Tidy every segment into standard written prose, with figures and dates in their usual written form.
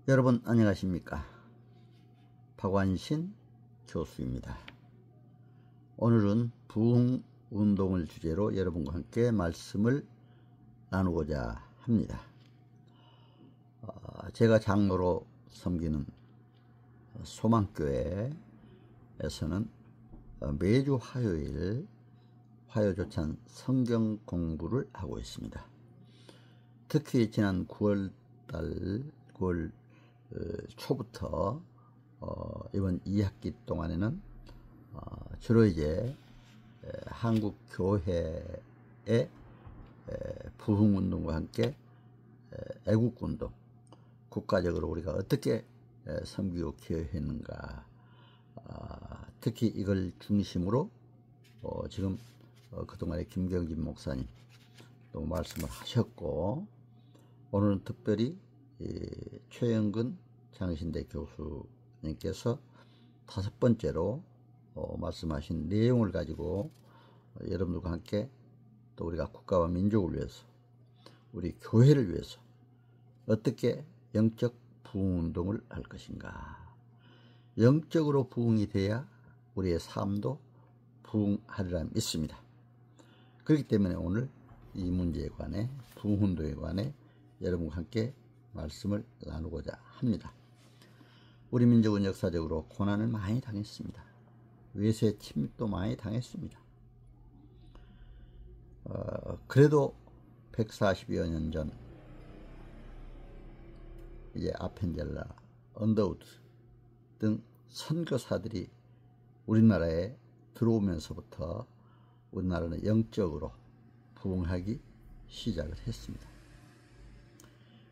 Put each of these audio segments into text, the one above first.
여러분 안녕하십니까? 박완신 교수입니다. 오늘은 부흥운동을 주제로 여러분과 함께 말씀을 나누고자 합니다. 제가 장로로 섬기는 소망교회에서는 매주 화요일 화요조찬 성경 공부를 하고 있습니다. 특히 지난 9월 초부터 이번 2학기 동안에는 주로 이제 한국 교회의 부흥운동과 함께 애국운동, 국가적으로 우리가 어떻게 섬기고 기여했는가, 특히 이걸 중심으로 지금 그동안에 김경진 목사님 또 말씀을 하셨고, 오늘은 특별히 최영근 장신대 교수님께서 5번째로 말씀하신 내용을 가지고 여러분들과 함께 또 우리가 국가와 민족을 위해서, 우리 교회를 위해서 어떻게 영적 부흥운동을 할 것인가, 영적으로 부흥이 돼야 우리의 삶도 부흥하리라 믿습니다. 그렇기 때문에 오늘 이 문제에 관해, 부흥운동에 관해 여러분과 함께 말씀을 나누고자 합니다. 우리 민족은 역사적으로 고난을 많이 당했습니다. 외세 침입도 많이 당했습니다. 그래도 140여 년 전 이제 아펜젤라, 언더우드 등 선교사들이 우리나라에 들어오면서부터 우리나라는 영적으로 부흥하기 시작을 했습니다.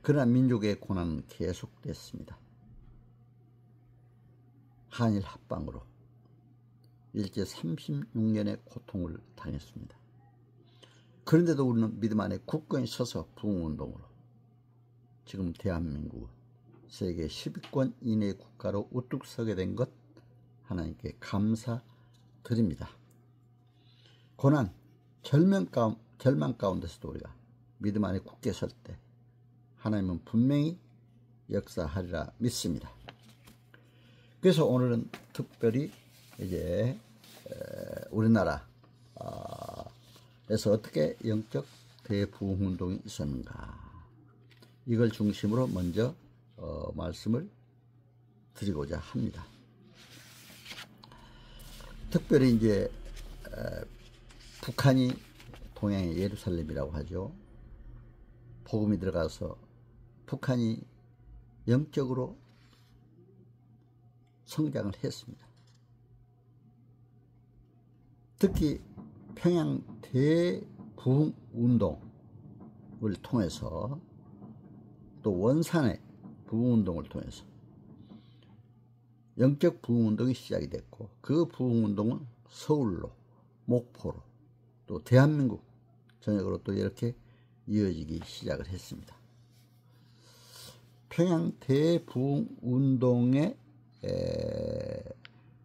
그러나 민족의 고난은 계속됐습니다. 한일 합방으로 일제 36년의 고통을 당했습니다. 그런데도 우리는 믿음 안에 굳건히 서서 부흥운동으로 지금 대한민국은 세계 10위권 이내의 국가로 우뚝 서게 된 것 하나님께 감사드립니다. 고난, 절망 가운데서도 우리가 믿음 안에 굳게 설 때 하나님은 분명히 역사하리라 믿습니다. 그래서 오늘은 특별히 이제 우리나라에서 어떻게 영적 대부흥운동이 있었는가, 이걸 중심으로 먼저 말씀을 드리고자 합니다. 특별히 이제 북한이 동양의 예루살렘이라고 하죠. 복음이 들어가서 북한이 영적으로 성장을 했습니다. 특히 평양 대부흥운동을 통해서, 또 원산의 부흥운동을 통해서 영적 부흥운동이 시작이 됐고, 그 부흥운동은 서울로, 목포로, 또 대한민국 전역으로 또 이렇게 이어지기 시작을 했습니다. 평양 대부흥운동의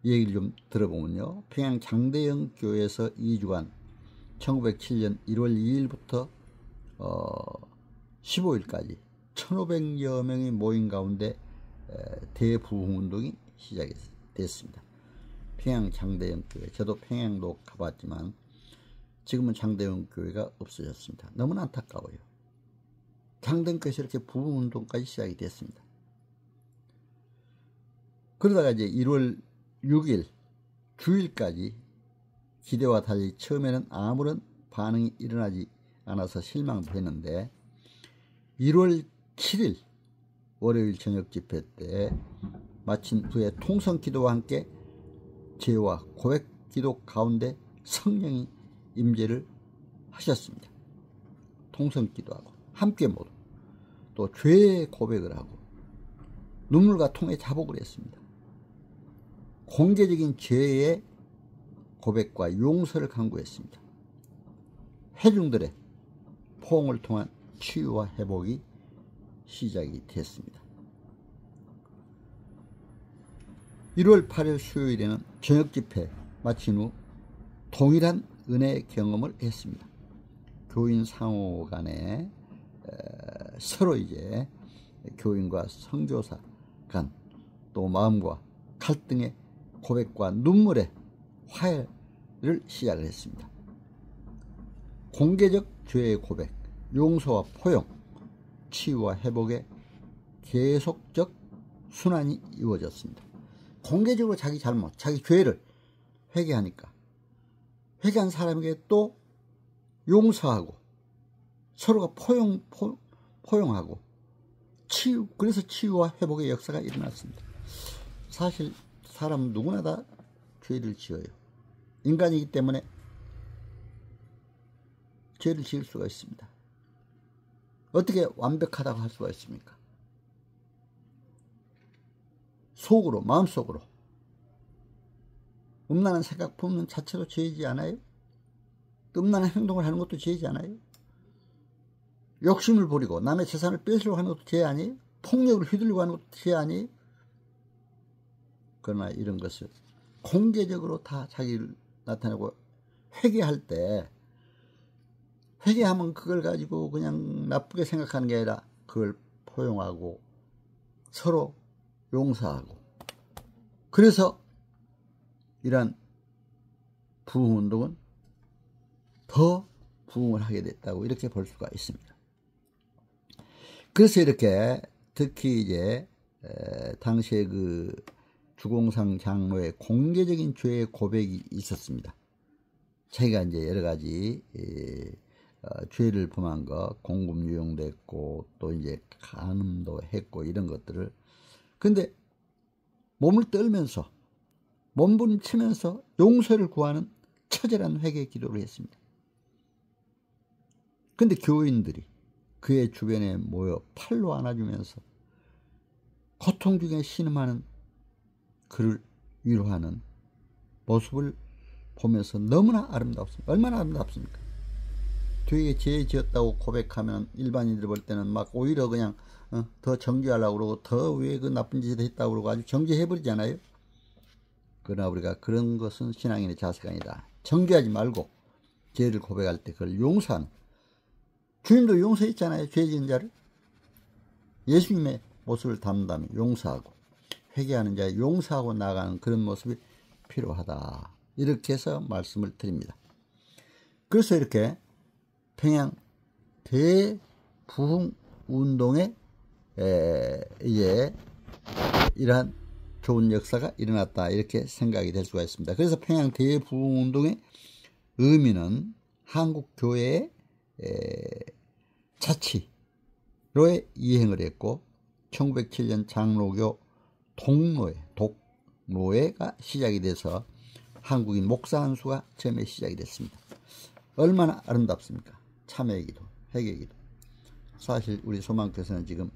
얘기를 좀 들어보면요, 평양 장대영 교회에서 2주간 1907년 1월 2일부터 15일까지 1500여 명이 모인 가운데 대부흥운동이 시작이 됐습니다. 평양 장대영 교회, 저도 평양도 가봤지만 지금은 장대영 교회가 없어졌습니다. 너무나 안타까워요. 장대영 교회에서 이렇게 부흥운동까지 시작이 됐습니다. 그러다가 이제 1월 6일 주일까지 기대와 달리 처음에는 아무런 반응이 일어나지 않아서 실망도 했는데, 1월 7일 월요일 저녁 집회 때 마친 후에 통성기도와 함께 제와 고백기도 가운데 성령이 임재를 하셨습니다. 통성기도하고 함께 모두 또 죄의 고백을 하고 눈물과 통에 자복을 했습니다. 공개적인 죄의 고백과 용서를 강구했습니다. 회중들의 포옹을 통한 치유와 회복이 시작이 됐습니다. 1월 8일 수요일에는 저녁 집회 마친 후 동일한 은혜 경험을 했습니다. 교인 상호 간에 서로 이제 교인과 선교사 간, 또 마음과 갈등의 고백과 눈물의 화해를 시작을 했습니다. 공개적 죄의 고백, 용서와 포용, 치유와 회복의 계속적 순환이 이루어졌습니다. 공개적으로 자기 잘못, 자기 죄를 회개하니까 회개한 사람에게 또 용서하고 서로가 포용하고 그래서 치유와 회복의 역사가 일어났습니다. 사실 사람 누구나 다 죄를 지어요. 인간이기 때문에 죄를 지을 수가 있습니다. 어떻게 완벽하다고 할 수가 있습니까? 속으로, 마음속으로 음란한 생각 품는 자체도 죄이지 않아요? 음란한 행동을 하는 것도 죄이지 않아요? 욕심을 부리고 남의 재산을 뺏으려고 하는 것도 죄 아니에요? 폭력을 휘둘리고 하는 것도 죄 아니에요? 그러나 이런 것을 공개적으로 다 자기를 나타내고 회개할 때, 회개하면 그걸 가지고 그냥 나쁘게 생각하는 게 아니라 그걸 포용하고 서로 용서하고, 그래서 이러한 부흥운동은 더 부흥을 하게 됐다고 이렇게 볼 수가 있습니다. 그래서 이렇게 특히 이제 당시에 그 주공상 장로의 공개적인 죄의 고백이 있었습니다. 자기가 이제 여러 가지 죄를 범한 거, 공금유용도 했고 또 이제 간음도 했고 이런 것들을, 근데 몸을 떨면서 몸부림치면서 용서를 구하는 처절한 회개 기도를 했습니다. 근데 교인들이 그의 주변에 모여 팔로 안아주면서 고통 중에 신음하는 그를 위로하는 모습을 보면서 너무나 아름답습니다. 얼마나 아름답습니까? 뒤에 죄 지었다고 고백하면 일반인들 볼 때는 막 오히려 그냥 더 정죄하려고 그러고 더 왜 그 나쁜 짓을 했다고 그러고 아주 정죄해버리잖아요. 그러나 우리가 그런 것은 신앙인의 자세가 아니다. 정죄하지 말고 죄를 고백할 때 그걸 용서하는, 주님도 용서했잖아요. 죄 지은 자를. 예수님의 모습을 담는다면 용서하고 회개하는 자에 용서하고 나가는 그런 모습이 필요하다. 이렇게 해서 말씀을 드립니다. 그래서 이렇게 평양 대부흥 운동에 이제 이러한 좋은 역사가 일어났다, 이렇게 생각이 될 수가 있습니다. 그래서 평양 대부흥 운동의 의미는 한국 교회의 자치로의 이행을 했고 1907년 장로교 독로회가 시작이 돼서 한국인 목사 한 수가 처음에 시작이 됐습니다. 얼마나 아름답습니까? 참회기도, 회개기도. 사실 우리 소망교회는 지금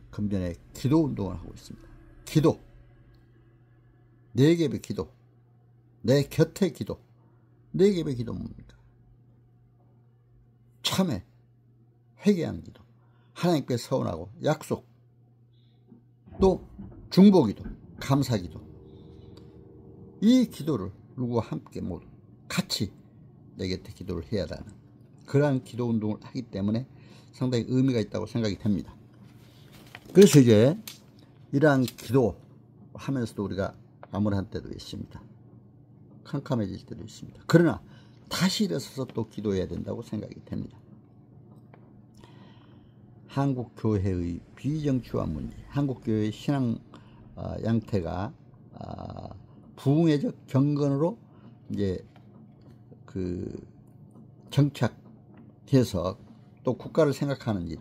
금전에 기도 운동을 하고 있습니다. 기도, 네 겹의 기도, 내 곁의 기도. 네 겹의 기도 뭡니까? 참회, 회개하는 기도, 하나님께 서원하고 약속, 또 중보기도, 감사기도. 이 기도를 누구와 함께 모두 같이 내 곁에 기도를 해야 하는 그러한 기도 운동을 하기 때문에 상당히 의미가 있다고 생각이 됩니다. 그래서 이제 이러한 기도 하면서도 우리가 암울한 때도 있습니다. 캄캄해질 때도 있습니다. 그러나 다시 일어서서 또 기도해야 된다고 생각이 됩니다. 한국교회의 비정치화 문제, 한국교회의 신앙 양태가 부흥회적 경건으로 이제 그 정착해서 또 국가를 생각하는 일,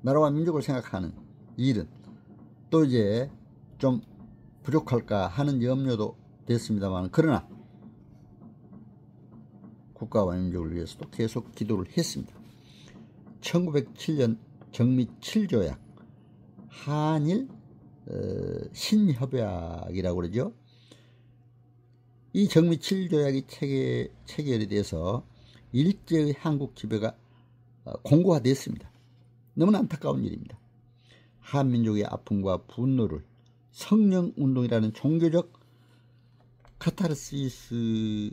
나라와 민족을 생각하는 일은 또 이제 좀 부족할까 하는 염려도 됐습니다만, 그러나 국가와 민족을 위해서도 계속 기도를 했습니다. 1907년 정미 7조약, 한일 신협약이라고 그러죠. 이 정미 7조약이 체결이 돼서 일제의 한국 지배가 공고화됐습니다. 너무나 안타까운 일입니다. 한민족의 아픔과 분노를 성령운동이라는 종교적 카타르시스로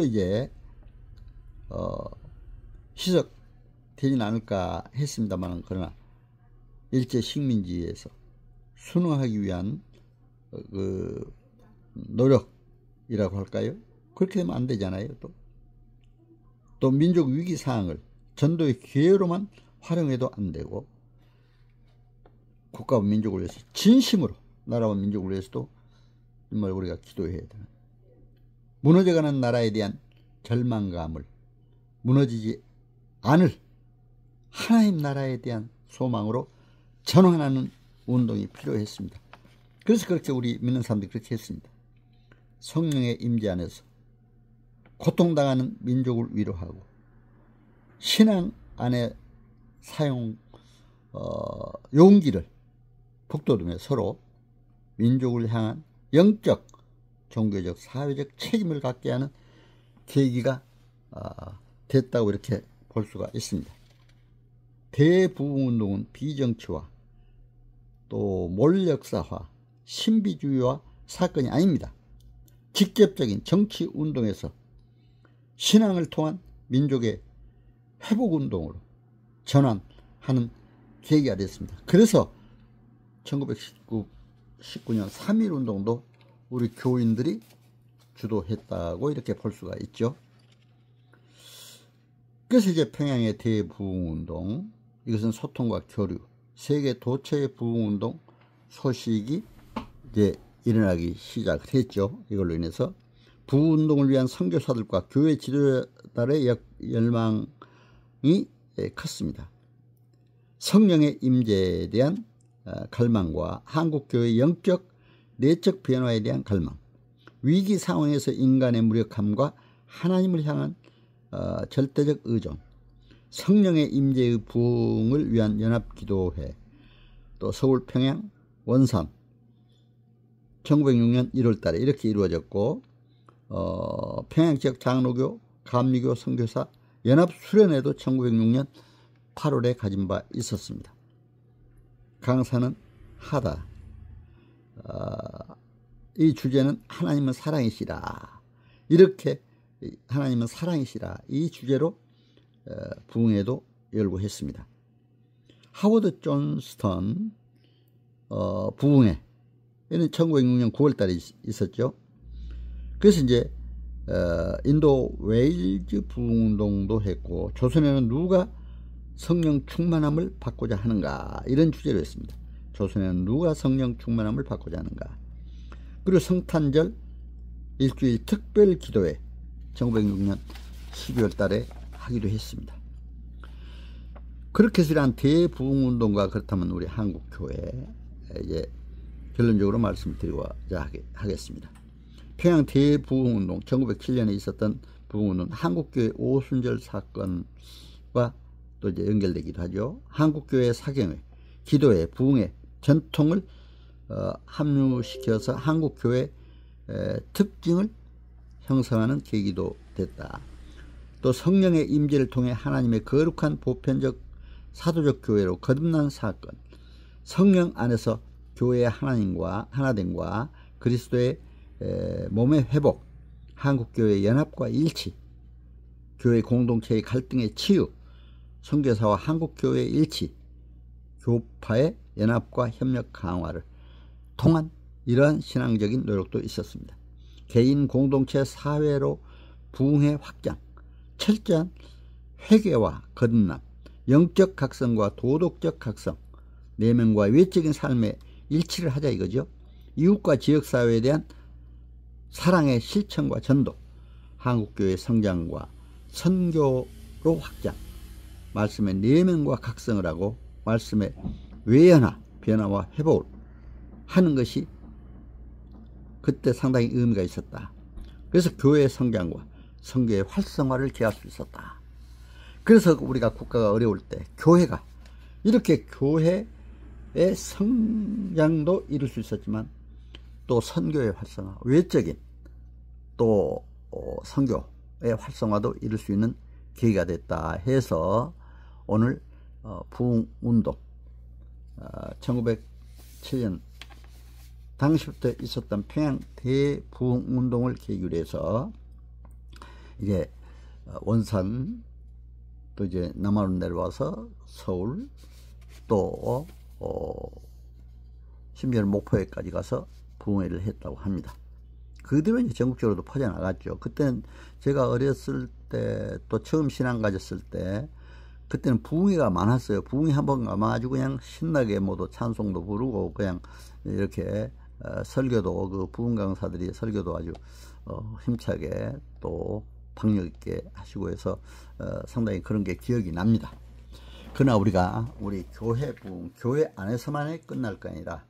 이제 희석되지는 않을까 했습니다만, 그러나 일제 식민지에서 순응하기 위한 그 노력이라고 할까요? 그렇게 되면 안 되잖아요. 또 민족 위기 상황을 전도의 기회로만 활용해도 안 되고, 국가와 민족을 위해서 진심으로, 나라와 민족을 위해서도 정말 우리가 기도해야 되는, 무너져가는 나라에 대한 절망감을 무너지지 않을 하나님 나라에 대한 소망으로 전환하는 운동이 필요했습니다. 그래서 그렇게 우리 믿는 사람들이 그렇게 했습니다. 성령의 임재 안에서 고통당하는 민족을 위로하고, 신앙 안에 사용 용기를 북돋우며 서로 민족을 향한 영적, 종교적, 사회적 책임을 갖게 하는 계기가 됐다고 이렇게 볼 수가 있습니다. 대부흥운동은 비정치화, 또 몰역사화, 신비주의와 사건이 아닙니다. 직접적인 정치운동에서 신앙을 통한 민족의 회복운동으로 전환하는 계기가 됐습니다. 그래서 1919년 3.1운동도 우리 교인들이 주도했다고 이렇게 볼 수가 있죠. 그래서 이제 평양의 대부흥운동, 이것은 소통과 교류, 세계 도처의 부흥운동 소식이 이제 일어나기 시작을 했죠. 이걸로 인해서 부흥운동을 위한 선교사들과 교회 지도자들의 열망이 컸습니다. 성령의 임재에 대한 갈망과 한국교회의 영적, 내적 변화에 대한 갈망, 위기 상황에서 인간의 무력함과 하나님을 향한 절대적 의존, 성령의 임재의 부흥을 위한 연합기도회, 또 서울, 평양, 원산 1906년 1월달에 이렇게 이루어졌고, 평양지역 장로교, 감리교 선교사 연합수련회도 1906년 8월에 가진 바 있었습니다. 강사는 하다. 이 주제는 하나님은 사랑이시라, 이렇게 하나님은 사랑이시라, 이 주제로 부흥회도 열고 했습니다. 하워드 존스턴 부흥회, 얘는 1906년 9월달에 있었죠. 그래서 이제 인도 웨일즈 부흥운동도 했고, 조선에는 누가 성령 충만함을 받고자 하는가, 이런 주제로 했습니다. 조선에는 누가 성령 충만함을 받고자 하는가. 그리고 성탄절 일주일 특별 기도회 1906년 12월 달에 하기도 했습니다. 그렇게 해서 이러한 대부흥운동과, 그렇다면 우리 한국교회 이제 결론적으로 말씀드리고자 하겠습니다. 평양 대부흥운동, 1907년에 있었던 부흥운동, 한국교회 오순절 사건과 또 이제 연결되기도 하죠. 한국교회 사경회, 기도회, 부흥회 전통을 합류시켜서 한국교회 특징을 형성하는 계기도 됐다. 또 성령의 임재를 통해 하나님의 거룩한 보편적 사도적 교회로 거듭난 사건, 성령 안에서 교회의 하나됨과 그리스도의 몸의 회복, 한국교회의 연합과 일치, 교회 공동체의 갈등의 치유, 선교사와 한국교회의 일치, 교파의 연합과 협력 강화를 통한 이러한 신앙적인 노력도 있었습니다. 개인, 공동체, 사회로 부흥의 확장, 철저한 회개와 거듭남, 영적 각성과 도덕적 각성, 내면과 외적인 삶의 일치를 하자 이거죠. 이웃과 지역사회에 대한 사랑의 실천과 전도, 한국교회의 성장과 선교로 확장, 말씀의 내면과 각성을 하고 말씀의 외연화, 변화와 회복을 하는 것이 그때 상당히 의미가 있었다. 그래서 교회의 성장과 선교의 활성화를 기할 수 있었다. 그래서 우리가 국가가 어려울 때 교회가 이렇게 교회의 성장도 이룰 수 있었지만, 또 선교의 활성화, 외적인 또 선교의 활성화도 이룰 수 있는 계기가 됐다 해서 오늘 부흥운동 1907년 당시부터 있었던 평양 대부흥운동을 계기로 해서 이제 원산, 또 이제 남한으로 내려와서 서울, 또 심지어는 목포에까지 가서 부흥회를 했다고 합니다. 그대로 이제 전국적으로도 퍼져나갔죠. 그때는 제가 어렸을 때, 또 처음 신앙 가졌을 때, 그때는 부흥회가 많았어요. 부흥회 한번 가면 아주 그냥 신나게 모두 찬송도 부르고, 그냥 이렇게 설교도, 그 부흥 강사들이 설교도 아주 힘차게 또 박력 있게 하시고 해서 상당히 그런 게 기억이 납니다. 그러나 우리 교회 부흥, 교회 안에서만이 끝날 거 아니라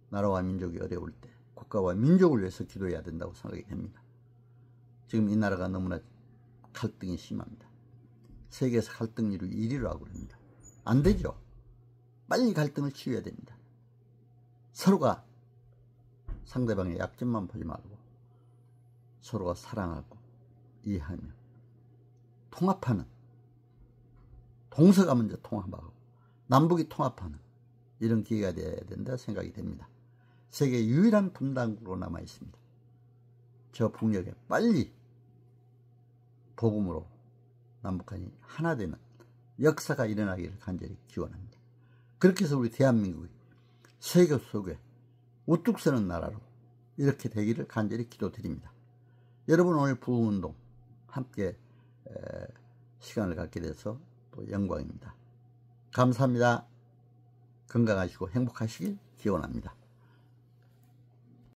나라와 민족이 어려울 때 국가와 민족을 위해서 기도해야 된다고 생각이 됩니다. 지금 이 나라가 너무나 갈등이 심합니다. 세계에서 갈등률이 1위라고 그럽니다. 안 되죠. 빨리 갈등을 치유해야 됩니다. 서로가 상대방의 약점만 보지 말고 서로가 사랑하고 이해하며 통합하는, 동서가 먼저 통합하고 남북이 통합하는 이런 기회가 되어야 된다 생각이 됩니다. 세계 유일한 분단국으로 남아 있습니다. 저 북녘에 빨리 복음으로 남북한이 하나 되는 역사가 일어나기를 간절히 기원합니다. 그렇게 해서 우리 대한민국이 세계 속에 우뚝 서는 나라로 이렇게 되기를 간절히 기도드립니다. 여러분 오늘 부흥운동 함께 시간을 갖게 돼서 또 영광입니다. 감사합니다. 건강하시고 행복하시길 기원합니다.